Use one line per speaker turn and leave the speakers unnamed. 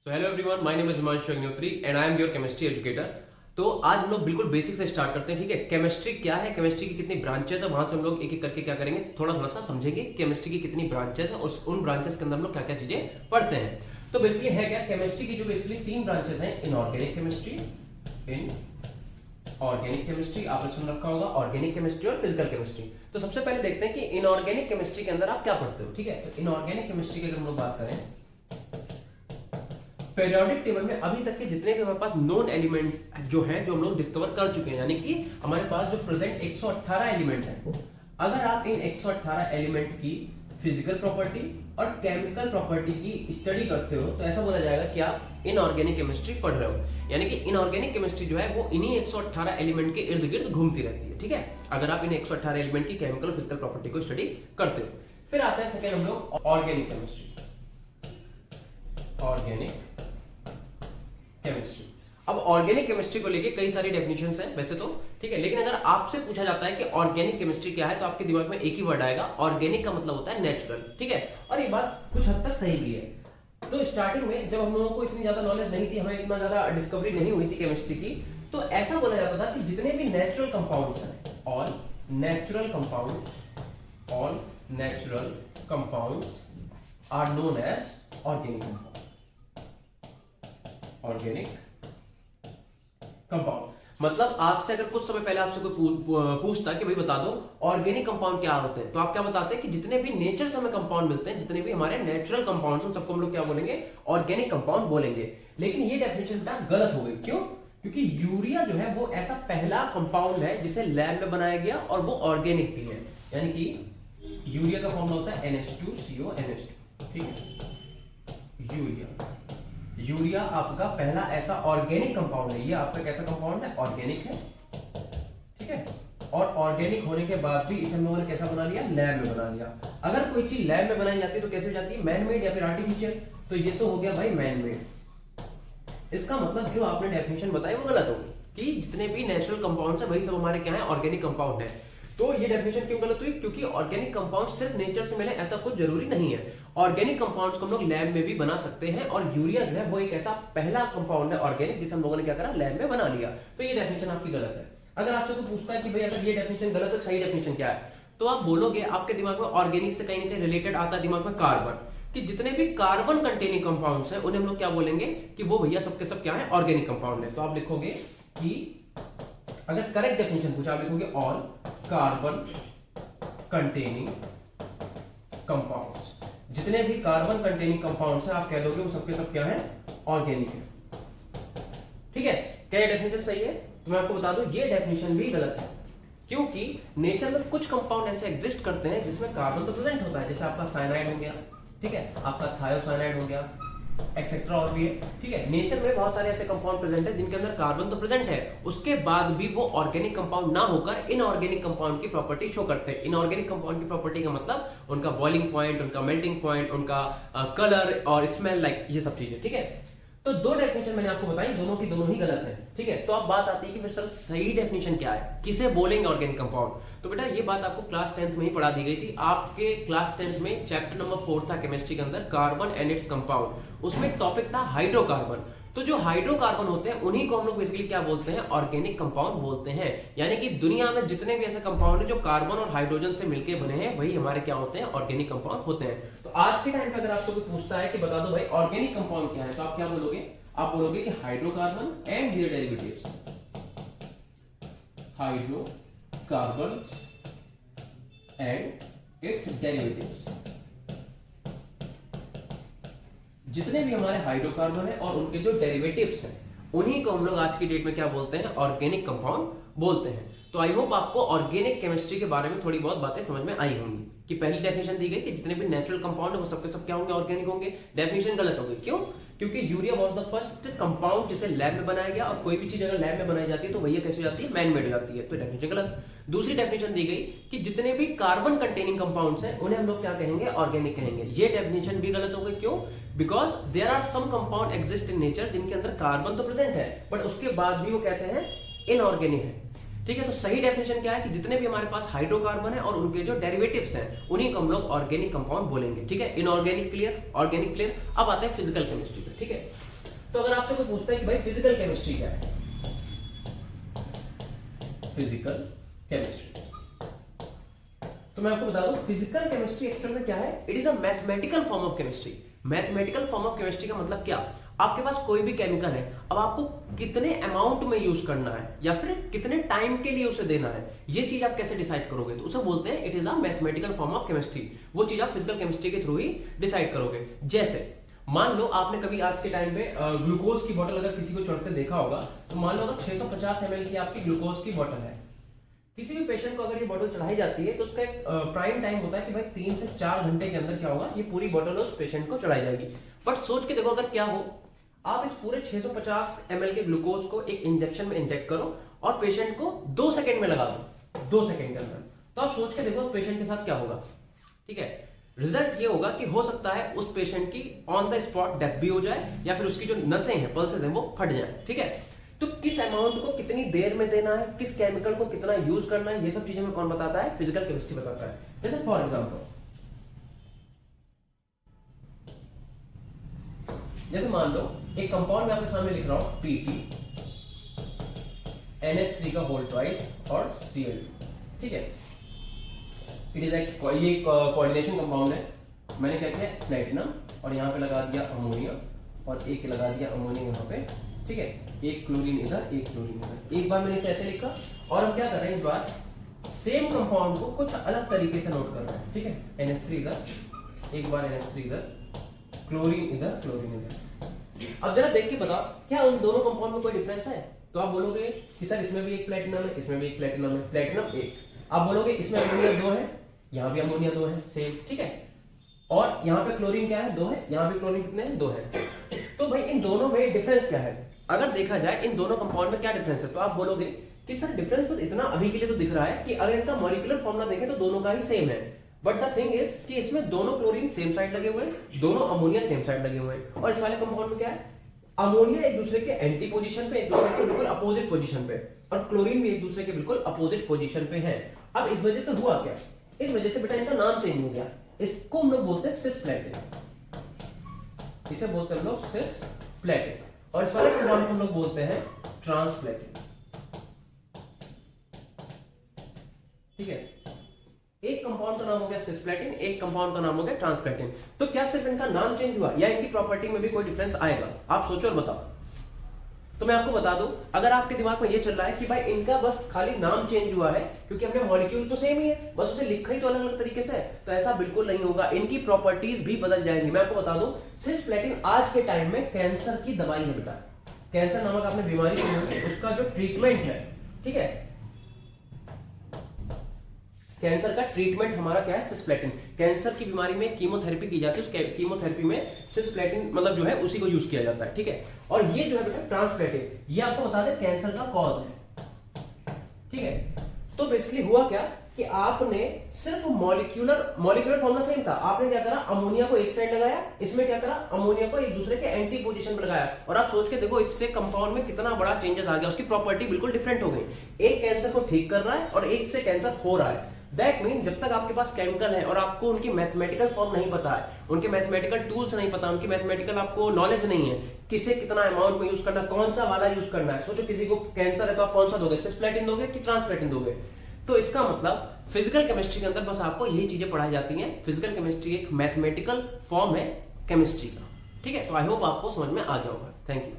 So hello everyone, my name is Himanshu Agnihotri and I am your chemistry educator. तो आज हम लोग बिल्कुल बेसिक से स्टार्ट करते हैं। ठीक है, केमिस्ट्री क्या है, केमिस्ट्री की कितनी ब्रांचेस है, वहां से हम लोग एक एक करके क्या करेंगे, थोड़ा थोड़ा सा समझेंगे केमिस्ट्री की कितनी ब्रांचेस है, उन ब्रांचेस के अंदर हम लोग क्या क्या चीजें पढ़ते हैं। तो बेसिकली है क्या, केमिस्ट्री की जो बेसिकली तीन ब्रांचेस हैं, inorganic chemistry, in organic chemistry, आपने सुन रखा होगा, ऑर्गेनिक केमिस्ट्री और फिजिकल केमिस्ट्री। तो सबसे पहले देखते हैं कि इनऑर्गेनिक केमिस्ट्री के अंदर आप क्या पढ़ते हो। ठीक है, तो इनऑर्गेनिक केमिस्ट्री की अगर हम लोग बात करें, पीरियोडिक टेबल में अभी तक के जितने भी हमारे पास नोन एलिमेंट जो हैं, जो हम लोग डिस्कवर कर चुके हैं, यानी कि हमारे पास जो प्रेजेंट 118 एलिमेंट है, अगर आप इन 118 एलिमेंट की फिजिकल प्रॉपर्टी और केमिकल प्रॉपर्टी की स्टडी करते हो तो ऐसा बोला जाएगा कि आप इनऑर्गेनिक केमिस्ट्री पढ़ रहे हो। यानी कि इनऑर्गेनिक केमिस्ट्री जो है वो इन्हीं 118 एलिमेंट के इर्द गिर्द घूमती रहती है। ठीक है, अगर आप इन 118 एलिमेंट की केमिकल फिजिकल प्रॉपर्टी को स्टडी करते हो। फिर आता है सेकेंड हम लोग ऑर्गेनिक केमिस्ट्री, ऑर्गेनिक केमिस्ट्री। अब ऑर्गेनिक केमिस्ट्री को लेके कई सारी डेफिनेशंस हैं वैसे तो, ठीक है, लेकिन अगर आपसे पूछा जाता है कि ऑर्गेनिक केमिस्ट्री क्या है तो आपके दिमाग में एक ही वर्ड आएगा, ऑर्गेनिक का मतलब होता है नेचुरल। ठीक है, और ये बात कुछ हद तक सही भी है। तो स्टार्टिंग में जब हम लोगों को इतनी ज्यादा नॉलेज नहीं थी, हमें इतना ज्यादा डिस्कवरी नहीं हुई थी केमिस्ट्री की, तो ऐसा बोला जाता था कि जितने भी नेचुरल कंपाउंड्स हैं, all natural compounds are known as organic compound, organic compound. मतलब आज से अगर कुछ समय पहले आपसे कोई पूछता कि भाई बता दो ऑर्गेनिक कंपाउंड क्या होते हैं, तो आप क्या बताते हैं कि जितने भी नेचर से हमें कंपाउंड मिलते हैं, जितने भी हमारे नेचुरल कंपाउंड्स हैं, सबको हम लोग क्या बोलेंगे, ऑर्गेनिक कंपाउंड बोलेंगे। लेकिन ये डेफिनेशन बेटा गलत हो गई। क्यों? क्योंकि यूरिया जो है वो ऐसा पहला कंपाउंड है जिसे लैब में बनाया गया और वो ऑर्गेनिक भी है। यानी कि यूरिया का फॉर्मूला होता है NH2CO NH2। ठीक है, यूरिया आपका पहला ऐसा ऑर्गेनिक कंपाउंड है। ये आपका कैसा कंपाउंड है? ऑर्गेनिक है। ठीक है, और ऑर्गेनिक होने के बाद भी इसे हम लोगों ने कैसा बना लिया? लैब में बना लिया। अगर कोई चीज लैब में बनाई जाती है तो कैसे हो जाती है? मैन मेड या फिर आर्टिफिशियल। तो ये तो हो गया भाई मैन मेड। इसका मतलब जो आपने डेफिनेशन बताई वो गलत होगी कि जितने भी नेचुरल कंपाउंड्स है वही सब हमारे क्या है? ऑर्गेनिक कंपाउंड है। तो ये डेफिनेशन क्यों गलत हुई? क्योंकि ऑर्गेनिक कंपाउंड सिर्फ नेचर से मिले ऐसा कुछ जरूरी नहीं है। ऑर्गेनिक कंपाउंड्स को हम लोग लैब में भी बना सकते हैं, और यूरिया जो है वो एक ऐसा पहला कंपाउंड है ऑर्गेनिक जिसे हम लोगों ने क्या करा? लैब में बना लिया। तो ये डेफिनेशन आपकी गलत है। अगर आपसे कोई पूछता है कि भाई अगर ये डेफिनेशन गलत है, सही डेफिनेशन क्या है, तो आप बोलोगे, आपके दिमाग में ऑर्गेनिक से कहीं ना कहीं रिलेटेड आता है दिमाग में कार्बन, कि जितने भी कार्बन कंटेनिंग कंपाउंड्स हैं उन्हें हम लोग क्या बोलेंगे कि वो भैया सबके सब क्या है? ऑर्गेनिक कंपाउंड है। तो आप लिखोगे कि अगर करेक्ट डेफिनेशन पूछा, आप लिखोगे ऑल कार्बन कंटेनिंग कंपाउंड्स। जितने भी कार्बन कंटेनिंग कंपाउंड्स हैं आप कह दोगे वो सबके सब क्या है? ऑर्गेनिक है। ठीक है, क्या ये डेफिनेशन सही है? तो मैं आपको बता दूं ये डेफिनेशन भी गलत है, क्योंकि नेचर में कुछ कंपाउंड ऐसे एग्जिस्ट करते हैं जिसमें कार्बन तो प्रेजेंट होता है, जैसे आपका साइनाइड हो गया, ठीक है, आपका थायोसाइनाइड हो गया, एक्सेट्रा और भी है। ठीक है, नेचर में बहुत सारे ऐसे कंपाउंड प्रेजेंट है जिनके अंदर कार्बन तो प्रेजेंट है, उसके बाद भी वो ऑर्गेनिक कंपाउंड ना होकर इनऑर्गेनिक कंपाउंड की प्रॉपर्टी शो करते हैं। इनऑर्गेनिक कंपाउंड की प्रॉपर्टी का मतलब उनका बॉइलिंग पॉइंट, उनका मेल्टिंग पॉइंट, उनका कलर और स्मेल, लाइक ये सब चीजें। ठीक है, तो दो डेफिनेशन मैंने आपको बताई, दोनों की दोनों ही गलत है। ठीक है, तो अब बात आती है कि फिर सर सही डेफिनेशन क्या है, किसे बोलेंगे ऑर्गेनिक कंपाउंड। तो बेटा ये बात आपको क्लास 10th में ही पढ़ा दी गई थी। आपके क्लास 10th में चैप्टर नंबर 4 था केमिस्ट्री के अंदर, कार्बन एंड इट्स कंपाउंड। उसमें टॉपिक था हाइड्रोकार्बन। तो जो हाइड्रोकार्बन होते हैं उन्हीं को हम लोग बेसिकली क्या बोलते हैं? ऑर्गेनिक कंपाउंड बोलते हैं। यानी कि दुनिया में जितने भी ऐसे कंपाउंड है जो कार्बन और हाइड्रोजन से मिलकर बने हैं वही हमारे क्या होते हैं? ऑर्गेनिक कंपाउंड होते हैं। तो आज के टाइम पे अगर आपको कोई पूछता है कि बता दो भाई ऑर्गेनिक कंपाउंड क्या है, तो आप क्या बोलोगे? आप बोलोगे कि hydrocarbon and their derivatives, hydrocarbon and its derivatives. जितने भी हमारे हाइड्रोकार्बन है और उनके जो डेरिवेटिव्स हैं उन्हीं को हम लोग आज की डेट में क्या बोलते हैं? ऑर्गेनिक कंपाउंड बोलते हैं। तो आई होप आपको ऑर्गेनिक केमिस्ट्री के बारे में थोड़ी बहुत बातें समझ में आई होंगी कि पहली डेफिनेशन दी गई कि जितने भी नेचुरल कंपाउंड है वो सबके सब क्या होंगे? ऑर्गेनिक होंगे। डेफिनेशन गलत हो गई। क्यों? क्योंकि urea was the first compound जिसे लैब में बनाया गया, और कोई भी चीज अगर लैब में बनाई जाती है तो वही कैसे हो जाती है? मैन मेड हो जाती है। तो डेफिनेशन गलत। दूसरी डेफिनेशन दी गई कि जितने भी कार्बन कंटेनिंग कंपाउंड्स हैं उन्हें हम लोग क्या कहेंगे? ऑर्गेनिक कहेंगे। ये डेफिनेशन भी गलत हो गई। क्यों? Because there are some compound exist in nature जिनके अंदर कार्बन तो प्रेजेंट है बट उसके बाद भी वो कैसे हैं? इनऑर्गेनिक है। ठीक है, तो सही डेफिनेशन क्या है कि जितने भी हमारे पास हाइड्रोकार्बन है और उनके जो डेरिवेटिव्स हैं उन्हीं को हम लोग ऑर्गेनिक कंपाउंड बोलेंगे। ठीक है, इनऑर्गेनिक क्लियर, ऑर्गेनिक क्लियर। अब आते हैं फिजिकल केमिस्ट्री पे। ठीक है, तो अगर आपसे कोई पूछता है कि भाई फिजिकल केमिस्ट्री क्या है, फिजिकल केमिस्ट्री, तो मैं आपको बता दूं फिजिकल केमिस्ट्री एक्चुअल में क्या है, it is a mathematical form of chemistry. Mathematical form of chemistry का मतलब क्या, आपके पास कोई भी केमिकल है, अब आपको कितने अमाउंट में यूज करना है या फिर कितने टाइम के लिए उसे देना है, ये चीज आप कैसे डिसाइड करोगे, तो उसे बोलते हैं it is a mathematical form of chemistry. वो चीज आप फिजिकल केमिस्ट्री के थ्रू ही डिसाइड करोगे। जैसे मान लो आपने कभी आज के टाइम पे ग्लूकोज की बोतल अगर किसी को चढ़ते देखा होगा, तो मान लो अगर 650 ml की आपकी ग्लूकोज की बोतल है, किसी भी पेशेंट को अगर ये बोतल चढ़ाई जाती है तो उसका एक प्राइम टाइम होता है कि भाई 3 से 4 घंटे के अंदर क्या होगा, ये पूरी बोतल उस पेशेंट को चढ़ाई जाएगी। बट सोच के देखो अगर क्या हो, आप इस पूरे 650 ml के ग्लूकोज को एक इंजेक्शन में इंजेक्ट करो और पेशेंट को 2 सेकंड में लगा दो, 2 सेकंड के अंदर, तो आप सोच के देखो उस पेशेंट के साथ क्या होगा। ठीक है, रिजल्ट ये होगा कि हो सकता है उस पेशेंट की ऑन द स्पॉट डेथ भी हो जाए या फिर उसकी जो नसें हैं, पल्सेस हैं, वो फट जाए। ठीक है, तो किस अमाउंट को कितनी देर में देना है, किस केमिकल को कितना यूज करना है, ये सब चीजें में कौन बताता है, फिजिकल केमिस्ट्री बताता है। जैसे फॉर एग्जांपल, जैसे मान लो एक कंपाउंड में आपके सामने लिख रहा हूं PT NH3 का होल ट्वाइस और Cl2। ठीक है, इट इज लाइक ये कोऑर्डिनेशन कंपाउंड है। मैंने क्या किया, प्लेटिनम और यहाँ पे लगा दिया अमोनिया और एक लगा दिया अमोनिया यहाँ पे। ठीक है, एक क्लोरीन इधर, एक क्लोरीन इधर। एक बार मैंने इसे ऐसे लिखा और हम क्या कर रहे हैं, इस बार सेम कंपाउंड को कुछ अलग तरीके से नोट कर रहे हैं। ठीक है, NH3 इधर, एक बार NH3 इधर, क्लोरीन इधर, क्लोरीन इधर। अब जरा देख के बताओ क्या उन दोनों कंपाउंड में कोई डिफरेंस है, तो आप बोलोगे कि सर इसमें भी एक प्लेटिनम है, इसमें भी एक प्लेटिनम है, प्लेटिनम एक। आप बोलोगे इसमें अमोनिया 2 है, यहाँ भी अमोनिया 2 है, सेम। ठीक है, और यहाँ पे क्लोरीन क्या है, 2 है, यहाँ भी क्लोरीन कितने हैं, 2 है। तो भाई इन दोनों में डिफरेंस क्या है, अगर देखा जाए इन दोनों कंपाउंड में क्या डिफरेंस है, तो आप बोलोगे कि सर डिफरेंस तो इतना अभी के लिए तो दिख रहा है कि अगर इनका मॉलिक्यूलर फॉर्मूला देखें तो दोनों का ही सेम है। बट द थिंग इज कि इसमें दोनों क्लोरीन सेम साइड लगे हुए हैं, दोनों अमोनिया सेम साइड लगे हुए हैं, और इस वाले कंपाउंड में क्या है, अमोनिया एक दूसरे के एंटी पोजीशन पे, एक दूसरे के बिल्कुल अपोजिट पोजीशन पे, और क्लोरीन भी एक दूसरे के बिल्कुल अपोजिट पोजीशन पे है। अब इस वजह से हुआ क्या, इस वजह से बेटा इनका नाम चेंज हो गया। इसको हम लोग बोलते हैं सिस्प्लेटिन, इसे बोलते हैं हम लोग सिस्प्लेटिन, और इस वाले कंपाउंड को हम लोग बोलते हैं ट्रांसप्लेटिन। ठीक है, एक कंपाउंड का नाम हो गया सिस्प्लेटिन, एक कंपाउंड का नाम हो गया ट्रांसप्लेटिन। तो क्या सिर्फ इनका नाम चेंज हुआ या इनकी प्रॉपर्टी में भी कोई डिफरेंस आएगा, आप सोचो और बताओ। तो मैं आपको बता दूं, अगर आपके दिमाग में ये चल रहा है कि भाई इनका बस खाली नाम चेंज हुआ है क्योंकि हमने मॉलिक्यूल तो सेम ही है, बस उसे लिखा ही तो अलग अलग तरीके से है, तो ऐसा बिल्कुल नहीं होगा, इनकी प्रॉपर्टीज भी बदल जाएंगी। मैं आपको बता दूं, सिस्प्लेटिन आज के टाइम में कैंसर की दवाई है बेटा। कैंसर नामक आपने बीमारी सुनी होगी, उसका जो ट्रीटमेंट है, ठीक है, कैंसर का ट्रीटमेंट हमारा क्या है, सिस्प्लेटिन। कैंसर की बीमारी में कीमोथेरेपी की जाती है, उस कीमोथेरेपी में सिस्प्लेटिन मतलब जो है उसी को यूज किया जाता है। ठीक है, और ये जो है बेटा ट्रांसप्लेटिन, ये आपको बता दें कैंसर का कॉज है। ठीक है, तो बेसिकली हुआ क्या कि आपने सिर्फ मॉलिक्यूलर फॉर्मूला सेम था, आपने क्या करा, अमोनिया को एक साइड लगाया, इसमें क्या करा, अमोनिया को एक दूसरे के एंटी पोजीशन पर लगाया, और आप सोच के देखो इससे कंपाउंड में कितना बड़ा चेंजेस आ गया, उसकी प्रॉपर्टी बिल्कुल डिफरेंट हो गई। एक कैंसर को ठीक कर रहा है और एक से कैंसर हो रहा है। दैट मीन जब तक आपके पास केमिकल है और आपको उनकी मैथमेटिकल फॉर्म नहीं पता है, उनके मैथमेटिकल टूल्स नहीं पता, उनकी मैथमेटिकल आपको नॉलेज नहीं है, किसे कितना अमाउंट में यूज करना, कौन सा वाला यूज करना है। सोचो किसी को कैंसर है तो आप कौन सा दोगे, सिस्प्लेटिन दोगे कि ट्रांसप्लेटिन दोगे। तो इसका मतलब फिजिकल केमिस्ट्री के अंदर बस आपको यही चीजें पढ़ाई जाती हैं। फिजिकल केमिस्ट्री एक मैथमेटिकल फॉर्म है केमिस्ट्री का। ठीक है, तो आई होप आपको समझ में आ गया होगा। Thank you.